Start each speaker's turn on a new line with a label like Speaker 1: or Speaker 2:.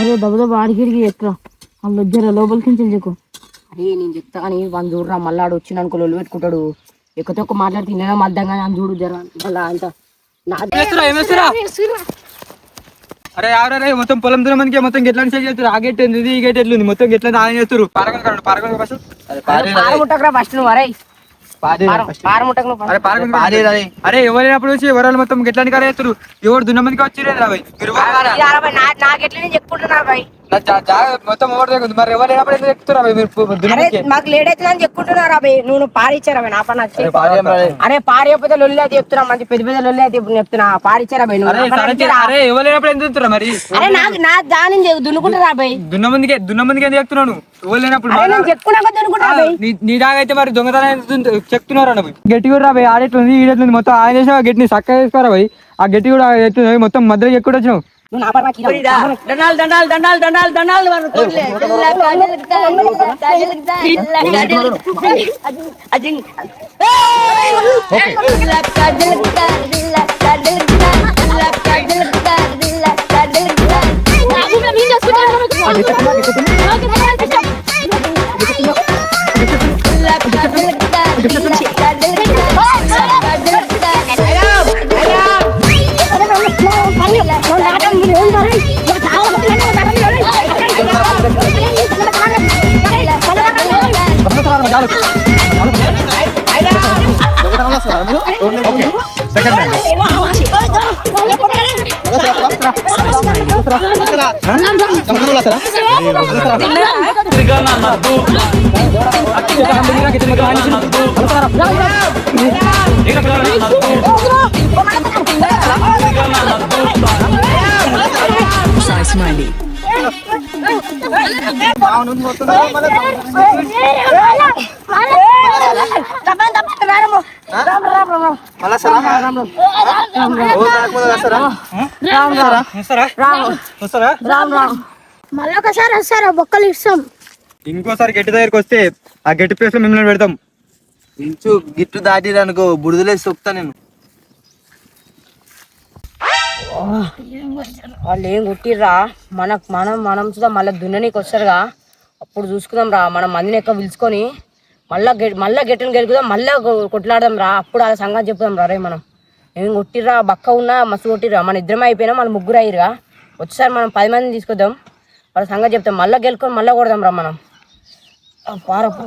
Speaker 1: అరే దెబ్బ ఆడిగిడికి ఎక్కడ వాళ్ళు జర లోపలికి చెల్లకు.
Speaker 2: అరే నేను చెప్తా అని వాళ్ళు చూడరా మళ్ళీ ఆడు వచ్చిన అనుకో లొల్లు పెట్టుకుంటాడు. ఎక్కువ మాట్లాడి తినడం అర్థం కానీ అని చూడు జర మళ్ళా అంత
Speaker 3: అరే ఎవరే మొత్తం పొలం దున్నమనికి మొత్తం గెట్లా చేస్తారు. ఆ గెట్ ఉంది ఈ గెట్ ఎట్లుంది మొత్తం గెట్లా ఆయన చేస్తారు.
Speaker 2: పారముట్టకరా ఫస్ట్ నువ్వు.
Speaker 3: అరే ఎవరైనప్పుడు వచ్చి ఎవరు మొత్తం గెట్లానికి అరే చేస్తారు. ఎవరు దున్నమందికి వచ్చి
Speaker 2: నాకు ఎట్లా నేను చెప్పుకుంటున్నా బాయ్
Speaker 3: మొత్తం ఓవర్ మరి ఎవరైనప్పుడు ఎందుకు ఎక్కుతారా
Speaker 2: మాకు లేట్ అవుతుందని చెప్పుకుంటున్నారా బాయ్. నువ్వు పారిచ్చారా నా పని వచ్చి. అరే పారియకపోతే లొల్లి అయితే చెప్తున్నా మంచి పెద్ద పెద్ద లొల్లి అయితే చెప్తున్నా. పారిచ్చారా బాయ్
Speaker 3: అరే ఎవరైనప్పుడు ఎందుకు చెప్తున్నా మరి.
Speaker 2: అరే నాకు నా దాని దున్నుకుంటారా బాయ్.
Speaker 3: దున్నమందికి ఎందుకు చెప్తున్నాను ఎవరు లేనప్పుడు
Speaker 2: చెప్పుకున్నాక దున్నుకుంటా
Speaker 3: నీ దాకా అయితే మరి దొంగతనం చెప్తున్నారు అన్న గట్టి కూడా రా బాయ్. ఆడేట్లుంది ఈడేట్లుంది మొత్తం ఆయన చేసిన గట్టిని చక్కగా వేసుకోరా బాయ్. ఆ గట్టి కూడా ఎత్తుంది మొత్తం మధ్యలో ఎక్కువ వచ్చినావు.
Speaker 1: మళ్ళొకసారి వస్తారా బొక్కలు ఇస్తాం.
Speaker 3: ఇంకోసారి గట్టి దగ్గరికి వస్తే ఆ గట్టి ప్లేస్ లో మిమ్మల్ని పెడతాం.
Speaker 4: ఇంచు గిట్టు దాటిరనుకో బుడిదలేసి సొక్తా నేను.
Speaker 2: వాళ్ళు ఏం కొట్టిర్రా మనం చూద్దా మళ్ళీ దున్ననీకి వస్తారుగా అప్పుడు చూసుకుందాం రా. మనం మందిని ఎక్కువ పిలుచుకొని మళ్ళా గెట్టును గెలుకుదాం మళ్ళీ కొట్లాడదాం రా. అప్పుడు అలా సంగతి చెప్పుదాం రా. రే మనం ఏం కొట్టిర్రా బక్క ఉన్నా మస్తు కొట్టిర్రా. మన ఇద్దరం అయిపోయినా మన ముగ్గురు అయ్యిరుగా. వచ్చేసారి మనం 10 మందిని తీసుకొద్దాం వాళ్ళ సంగతి చెప్తాం. మళ్ళీ గెలుకొని మళ్ళీ కొడదాం రా మనం. పారపు